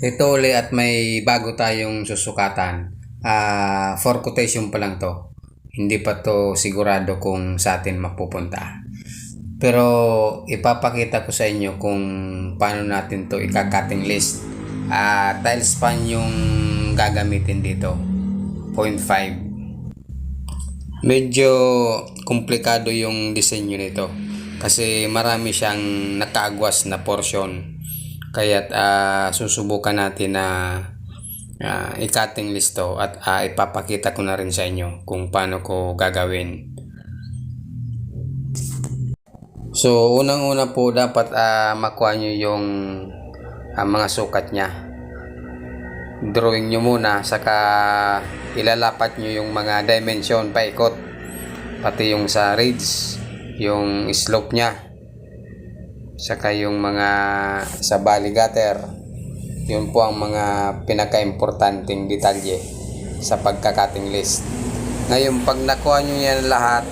Ito ulit at may bago tayong susukatan. For quotation pa lang to. Hindi pa to sigurado kung sa atin mapupunta. Pero ipapakita ko sa inyo kung paano natin to ika-cutting list. Tile span yung gagamitin dito. 0.5. Medyo komplikado yung disenyo nito. Kasi marami siyang nakaagwas na portion. Kaya't susubukan natin na i-cutting list to at ipapakita ko na rin sa inyo kung paano ko gagawin. So unang-una po dapat makuha nyo yung mga sukat nya. Drawing nyo muna, saka ilalapat nyo yung mga dimension paikot, pati yung sa ridge, yung slope nya, saka yung mga sa valley gutter. Yun po ang mga pinaka-importanting detalye sa pagka-cutting list. Ngayon pag nakuha nyo yan lahat,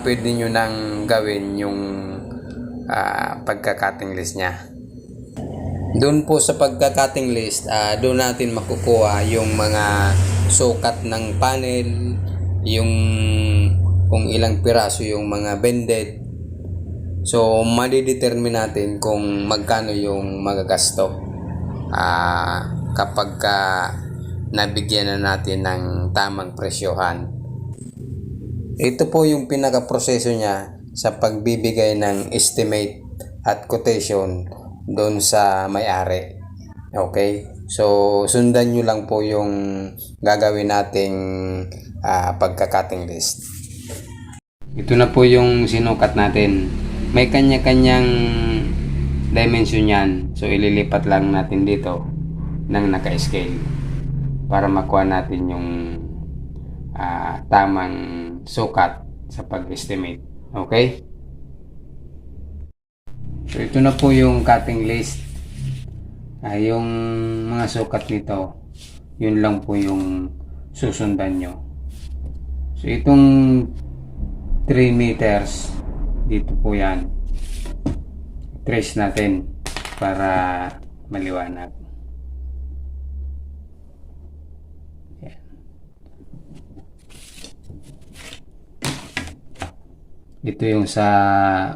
pwede nyo nang gawin yung pagka-cutting list nya. Doon po sa pagka-cutting list, doon natin makukuha yung mga sukat ng panel, yung kung ilang piraso yung mga bended. So madidetermine natin kung magkano yung magagasto kapag nabigyan na natin ng tamang presyohan. Ito po yung pinaka-proseso niya sa pagbibigay ng estimate at quotation doon sa may-ari. Okay? So sundan nyo lang po yung gagawin nating pagka-cutting list. Ito na po yung sinukat natin. May kanya-kanyang dimension yan. So ililipat lang natin dito ng naka-scale para makuha natin yung tamang sukat sa pag-estimate. Okay? So ito na po yung cutting list. Yung mga sukat nito, yun lang po yung susundan nyo. So itong 3 meters, dito po yan. Trace natin para maliwanag. Yan. Ito yung sa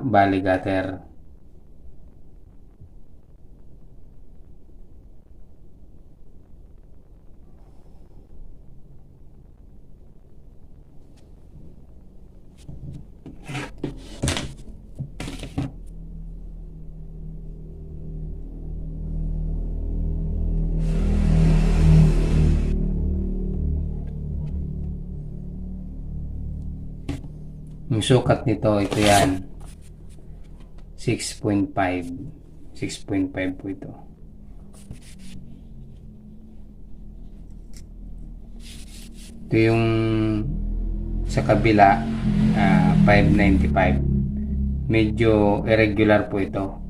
valley gutter. Yung sukat nito, ito yan, 6.5 po ito. Ito yung sa kabila, 595. Medyo irregular po ito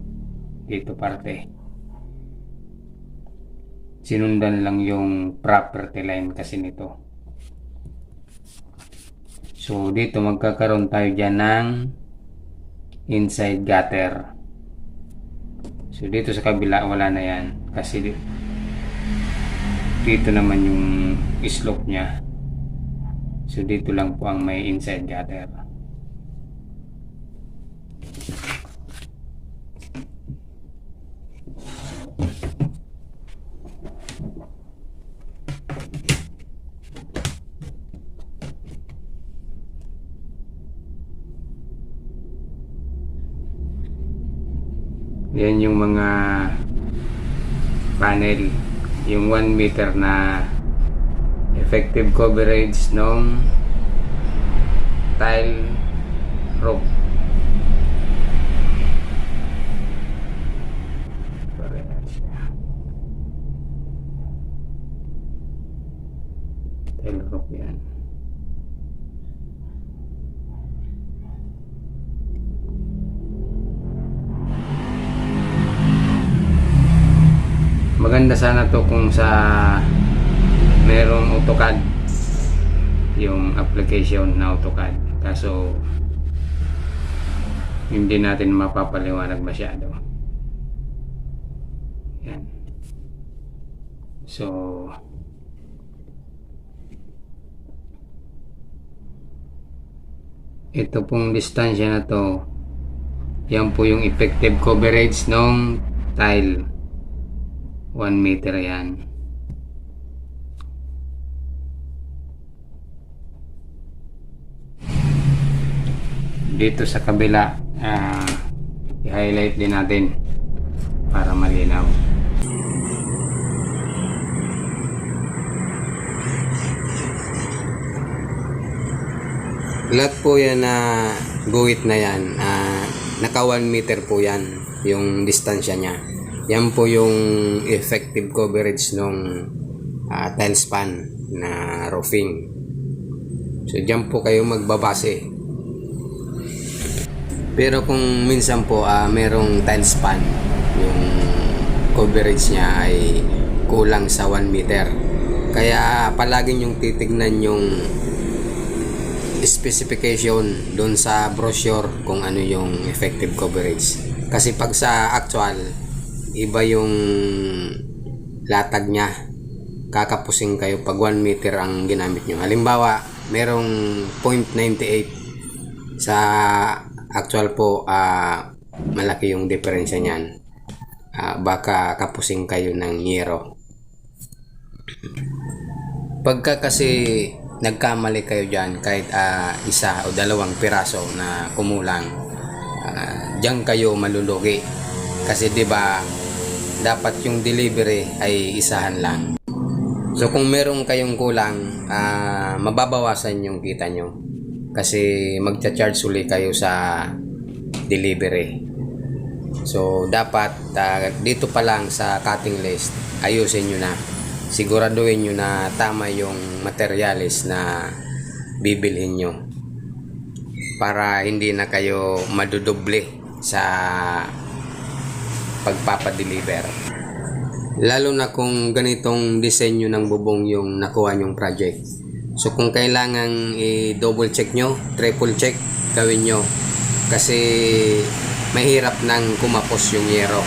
dito parte. Sinundan lang yung property line kasi nito. So dito magkakaroon tayo dyan ng inside gutter. So dito sa kabila wala na yan kasi dito naman yung slope nya. So dito lang po ang may inside gutter. Yan yung mga panel, yung 1 meter na effective coverage ng tile roof. Tile roof yan. Maganda sana to kung sa merong AutoCAD, yung application na AutoCAD, kaso hindi natin mapapaliwanag masyado. Yan. So ito pong distansya na to, yan po yung effective coverage ng tile. 1 meter yan. Dito sa kabila, i-highlight din natin para malinaw. Lahat po yan na guhit na yan, naka 1 meter po yan yung distansya niya. Yan po yung effective coverage ng tile span na roofing. So dyan po kayo magbabase. Pero kung minsan po merong tile span, yung coverage niya ay kulang sa 1 meter. Kaya palagi yung titignan yung specification doon sa brochure kung ano yung effective coverage. Kasi pag sa actual, iba yung latag niya. Kakapusing kayo pag 1 meter ang ginamit nyo. Halimbawa, merong 0.98 sa actual po, malaki yung diferensya niyan. Baka kapusing kayo ng yero. Pagka kasi nagkamali kayo dyan, kahit isa o dalawang piraso na kumulang, dyan kayo malulugi. Kasi di ba dapat yung delivery ay isahan lang. So kung meron kayong kulang, mababawasan yung kita nyo. Kasi magcha-charge uli kayo sa delivery. So dapat dito pa lang sa cutting list, ayusin nyo na. Siguraduhin nyo na tama yung materialis na bibilhin nyo para hindi na kayo madudoble sa pagpapadeliver. Lalo na kung ganitong disenyo ng bubong yung nakuha nyong project. So kung kailangan i-double check nyo, triple check, gawin nyo. Kasi mahirap nang kumapos yung yero.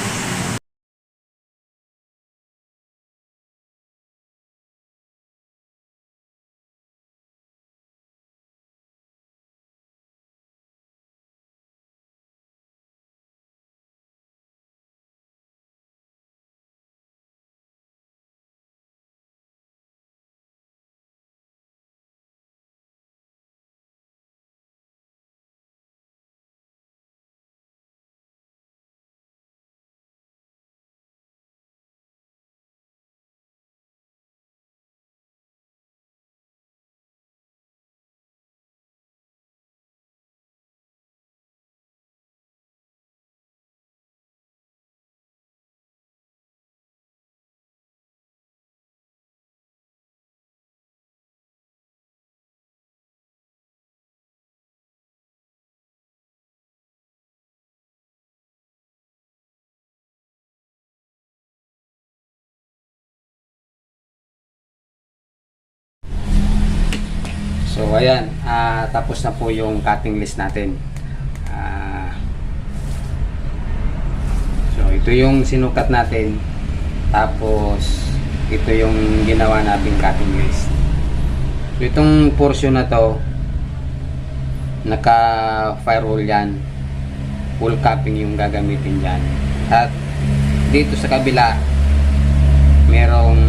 So ayan, tapos na po yung cutting list natin. So ito yung sinukat natin. Tapos ito yung ginawa nating cutting list. So itong portion na to, naka firewall yan. Full capping yung gagamitin dyan. At dito sa kabila, merong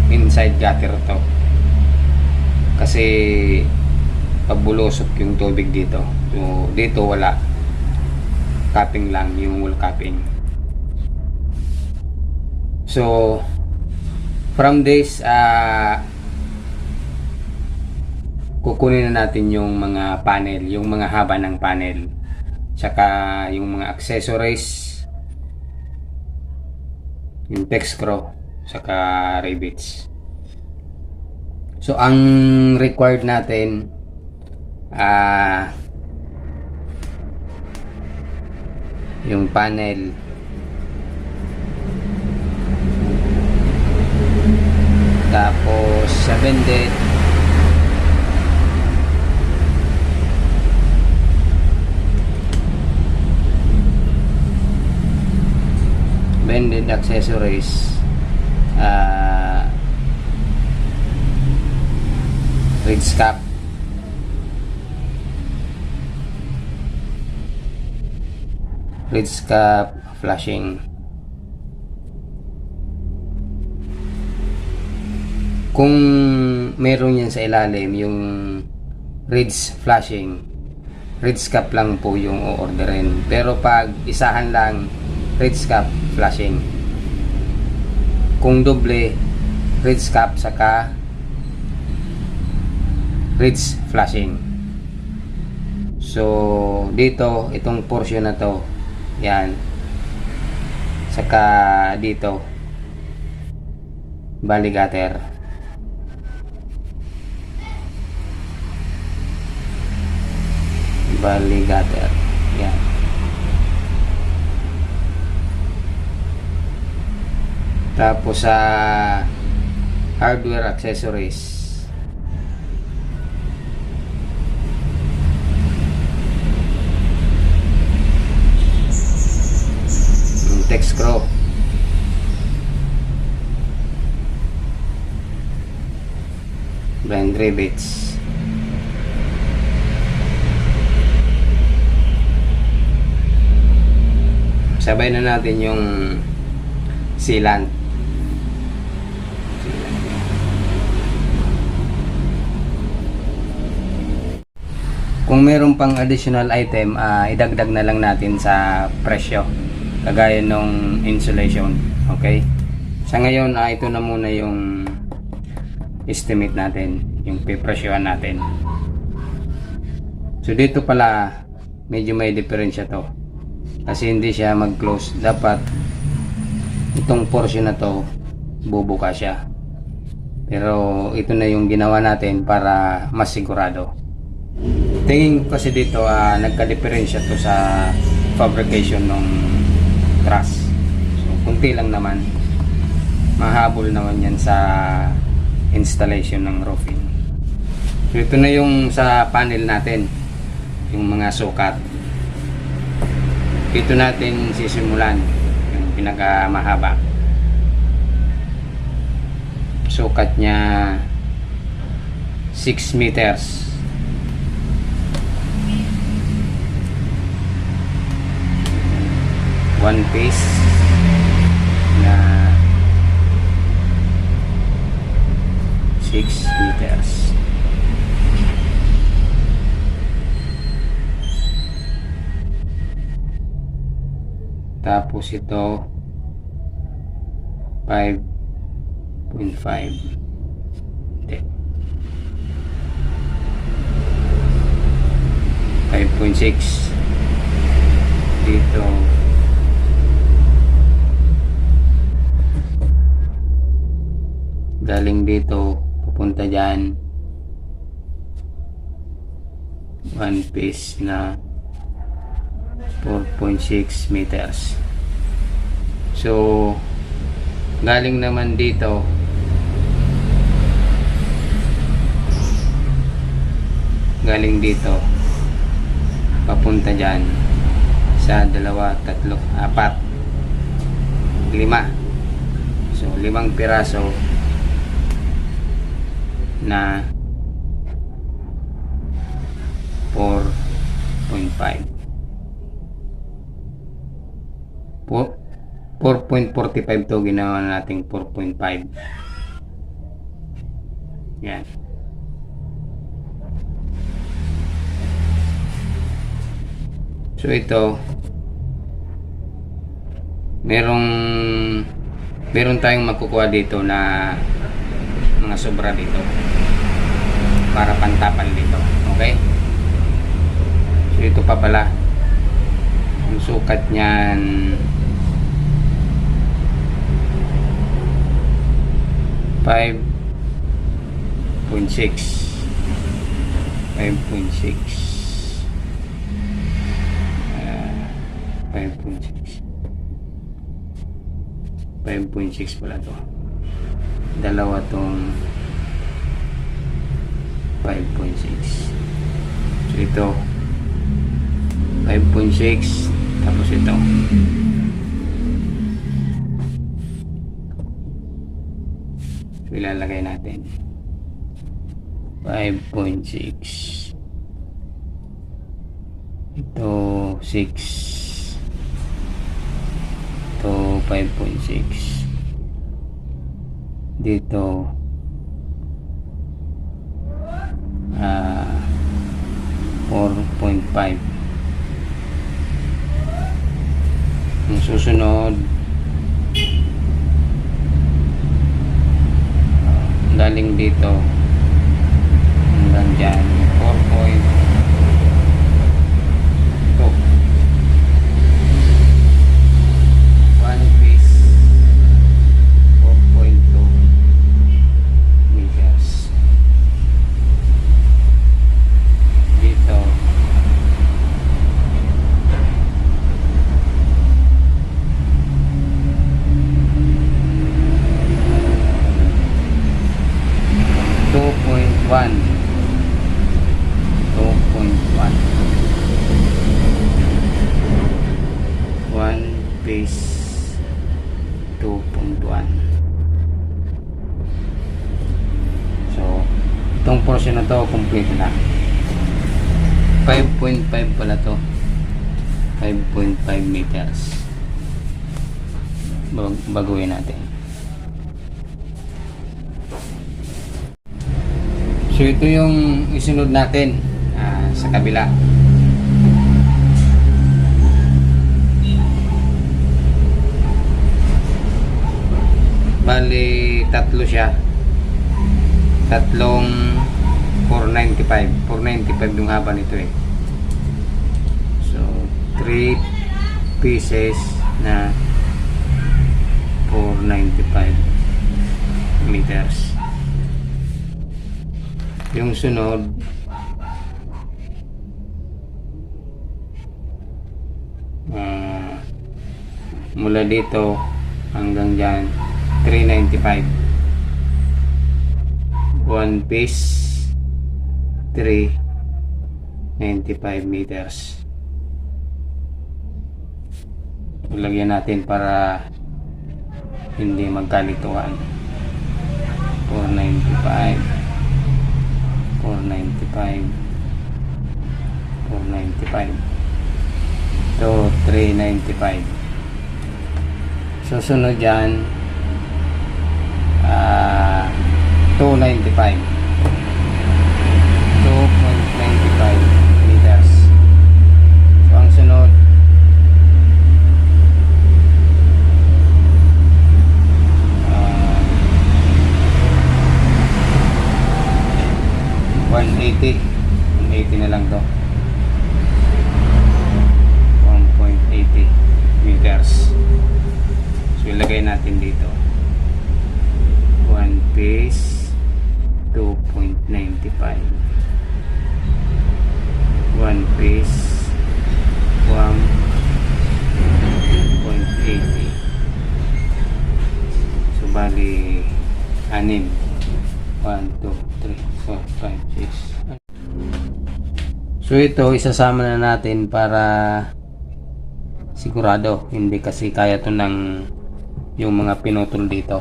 inside gutter to. Kasi pabulusok yung tubig dito. So dito wala, capping lang yung wall capping. So from this, kukunin na natin yung mga panel, yung mga haba ng panel, tsaka yung mga accessories, yung text screw, tsaka rivets. So ang required natin, yung panel, tapos sa bended, accessories, rinse cap. Rinse cap flashing. Kung meron yan sa ilalim yung rinse flashing, rinse cap lang po yung o-orderin. Pero pag isahan lang, rinse cap flashing. Kung doble, rinse cap saka rinse flashing. So dito, itong portion na to, yan, saka dito bali gutter. Bali gutter, yan. Tapos sa hardware accessories, text screw, blind rivets, sabay na natin yung sealant. Kung meron pang additional item, idagdag na lang natin sa presyo, kagaya nung insulation. Okay, sa ngayon ito na muna yung estimate natin, yung pipresyohan natin. So dito pala medyo may diferensya to, kasi hindi siya mag-close. Dapat itong portion na to bubuka siya, pero ito na yung ginawa natin para mas sigurado. Tingin ko kasi dito nagka-diferensya to sa fabrication ng truss. So kunti lang naman, mahabol naman yan sa installation ng roofing. So ito na yung sa panel natin, yung mga sukat. Ito natin sisimulan, yung pinakamahaba. Sukat niya 6 meters. One piece na 6 meters. Tapos ito 5.5. Hindi, 5.6 dito. Galing dito pupunta dyan, one piece na 4.6 meters. So galing naman dito papunta dyan sa 2, 3, 4, 5. So 5 piraso na 4.5. 4.45 to, ginawa nating 4.5. Yan. So ito, meron tayong makukuha dito na mga sobra dito para pantapan dito. Okay, so ito pa pala yung sukat nyan, 5.6. 5.6 pala to. Dalawa tong 5.6. So ito 5.6, tapos ito so ilalagay natin. 5.6. Ito 6. Ito 5.6. Dito 4.5. Ang susunod galing dito hanggang dyan 4.2. 1 piece 4.2 meters. Dito 2.1. 1 piece 2.1. So itong portion na to complete na. 5.5 pala to. 5.5 meters. Baguhin natin. So ito yung isunod natin sa kabila. Bali tatlo siya. Tatlong 495. 495 yung haba nito eh. So 3 pieces na 495 meters. Yung sunod mula dito hanggang dyan 395. 1 piece 395 meters. Ilagyan natin para hindi magkalituan. 495 495. So 395. Susunod dyan 295. 2.95 meters. So ang sunod 180 na lang to. 1.80 meters. So ilagay natin dito 1 piece 2.95. 1 piece 1.80. So bali 6. 1, 2, 3, 4, 5, 6. So ito isasama na natin para sigurado hindi kasi kaya to ng yung mga pinutol dito.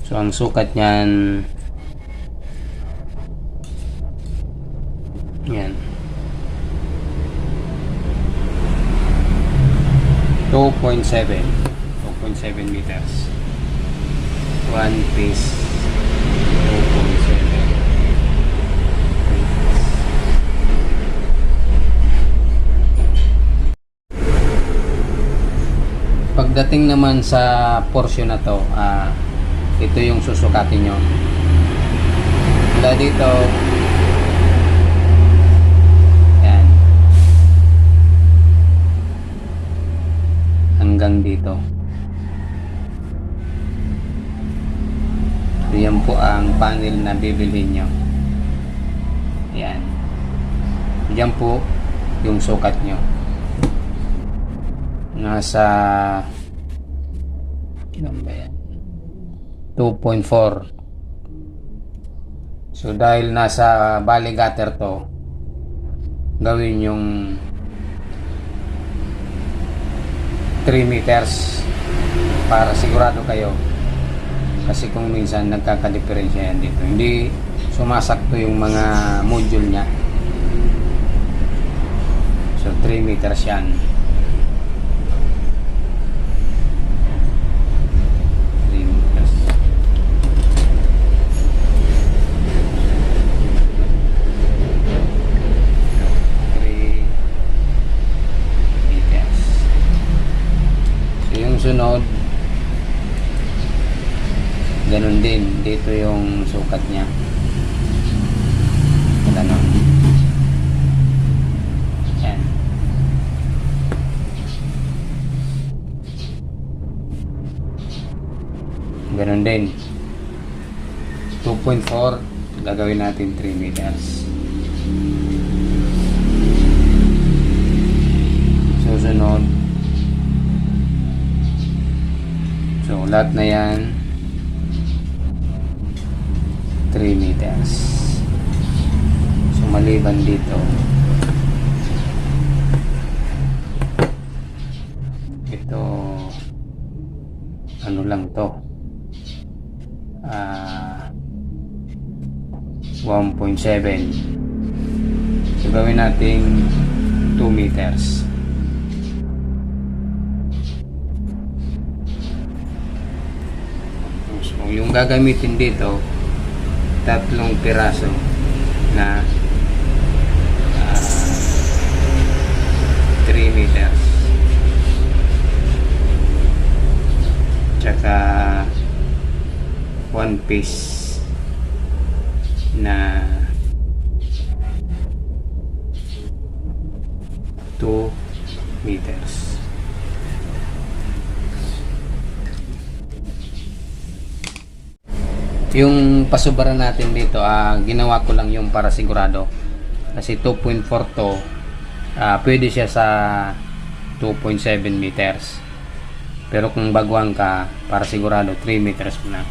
So ang sukat niyan yan 2.7 meters. 1 piece 2.7. Pagdating naman sa portion na to, ito yung susukatin nyo. Mula dito, yan, hanggang dito. So, yan po ang panel na bibilhin nyo. Yan. Yan po yung sukat nyo. Nasa ilan ba yan? 2.4. So dahil nasa valley gutter to, gawin yung 3 meters para sigurado kayo Kasi kung minsan nagkakadiferensya yan dito, hindi sumasakto yung mga module niya. So 3 meters yan. Sunod, ganun din dito yung sukat niya. Ganun. Yan. Ganun din 2.4, gagawin natin 3 meters. Susunod, so lahat na yan 3 meters. So maliban dito, ito ano lang to, 1.7. So gawin natin 2 meters. Yung gagamitin dito, 3 piraso na 3 meters, tsaka 1 piece na 2 meters. Yung pasubara natin dito, ginawa ko lang yung para sigurado, kasi 2.4 to, pwede siya sa 2.7 meters, pero kung baguhan ka, para sigurado 3 meters na,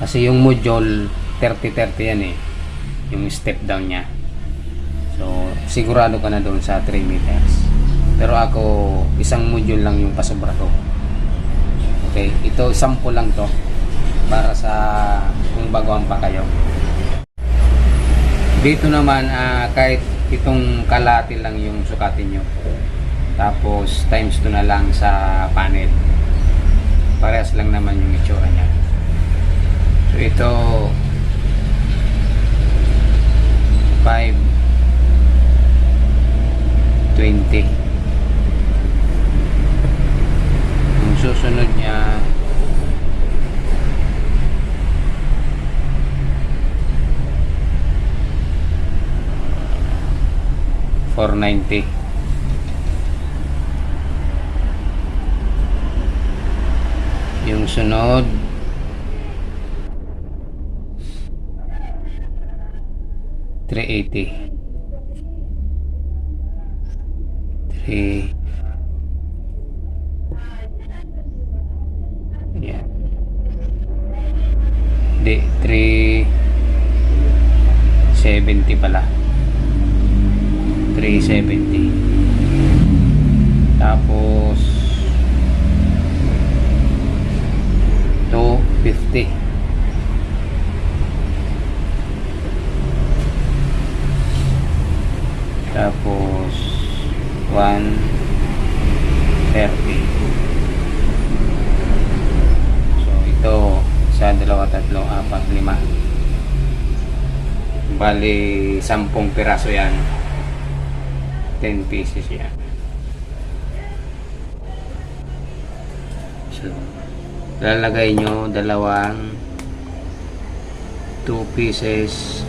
kasi yung module 30-30 yan yung step down nya. So sigurado ka na doon sa 3 meters, pero ako isang module lang yung pasubra ko. Okay, ito sample lang to para sa kung baguhan pa kayo. Dito naman, kahit itong kalahati lang yung sukatin nyo, tapos times 2 na lang sa panel, parehas lang naman yung itsura nya. So ito 520. Yung susunod nya 490. Yung sunod 380. 3 yeah. Di 370 pala. 370. Tapos 250. Tapos 130. So ito, 1, 2, 3, 4, 5. Bali 10 piraso yan. 10 pieces yan. So lalagay nyo dalawang 2 pieces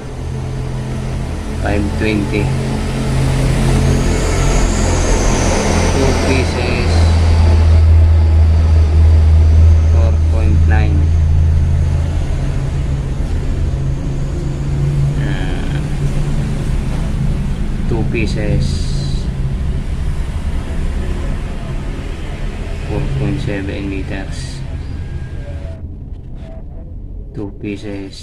520, 2 pieces 4.9, 2 pieces 4.7 meters, 2 pieces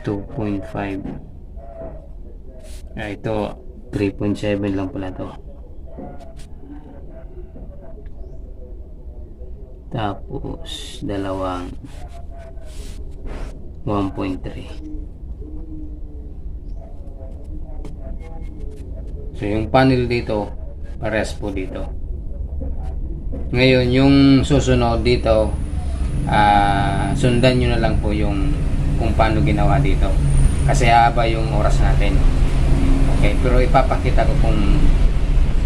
2.5. Ito 3.7 lang pala to. Tapos dalawang 1.3. So yung panel dito parehas po dito. Ngayon yung susunod dito, sundan nyo na lang po yung kung paano ginawa dito kasi haba yung oras natin. Okay, pero ipapakita ko kung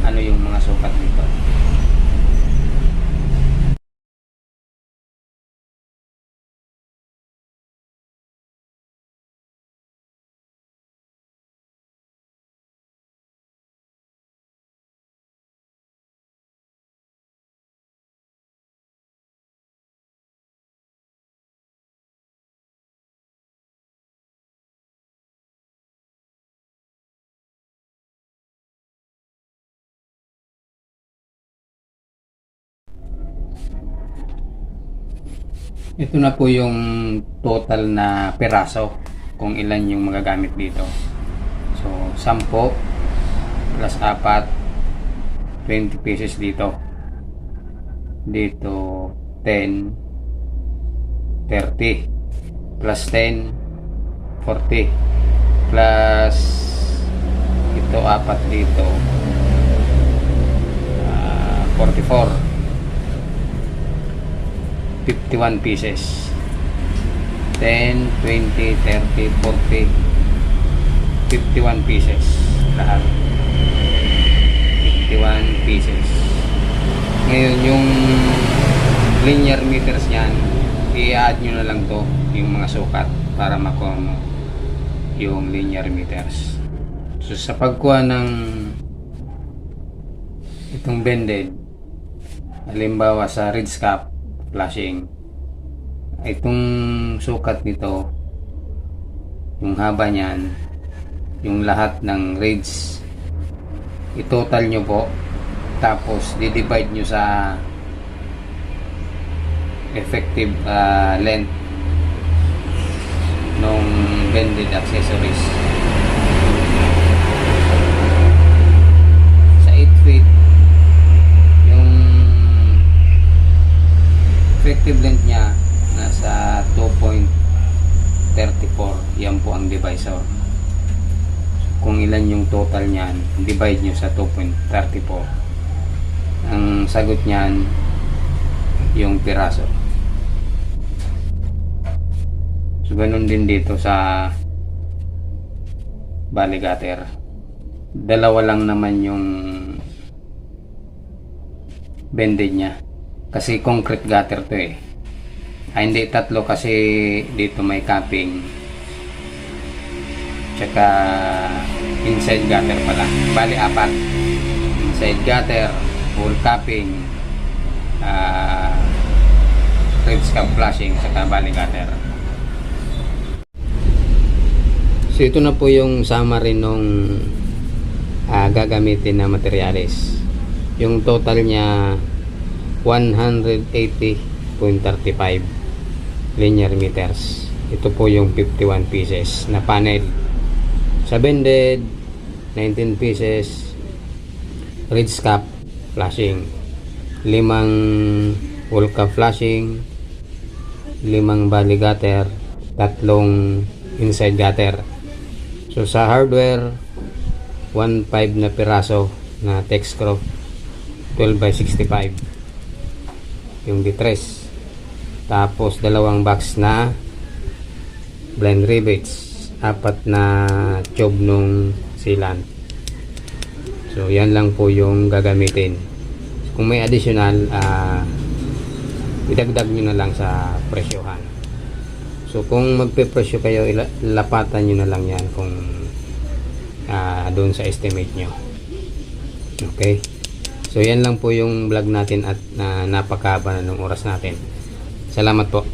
ano yung mga sukat dito. Ito na po yung total na peraso kung ilan yung magagamit dito. So 10 plus 4, 20 pieces dito. Dito 10, 30 plus 10, 40 plus ito 4 dito, 44, 51 pieces. 10, 20, 30, 40, 51 pieces lahat. 51 pieces. Ngayon yung linear meters niyan, i-add nyo na lang to yung mga sukat para makuha mo yung linear meters. So sa pagkuha ng itong bended, halimbawa sa ridge cap flashing, itong sukat nito, yung haba niyan, yung lahat ng ridge, i-total nyo po, tapos di-divide nyo sa effective length nung bended accessories. Sa 8 feet yung effective length nya nasa 2.34. Yan po ang divisor. Kung ilan yung total nyan, divide nyo sa 2.34. Ang sagot nyan yung piraso. So ganun din dito sa bali gutter. Dalawa lang naman yung bended nya kasi concrete gutter to eh. Hindi tatlo kasi dito may capping tsaka inside gutter pala. Bali 4. Inside gutter, full capping, ridge cap flashing tsaka bali gutter. So ito na po yung summary nung gagamitin na materials. Yung total nya 180.35 linear meters. Ito po yung 51 pieces na panel. Sa bended 19 pieces ridge cap flashing, 5 wall cap flashing, 5 bali gutter, 3 inside gutter. So sa hardware 1.5 na piraso na Texcroft 12x65 yung distress. Tapos 2 box na blind rivets, 4 na tube nung sealant. So yan lang po yung gagamitin. Kung may additional, idagdag nyo na lang sa presyohan. So kung magpe-presyo kayo, lapatan nyo na lang yan kung doon sa estimate nyo. Okay, so yan lang po yung vlog natin at napakahaba na ng oras natin. Salamat po.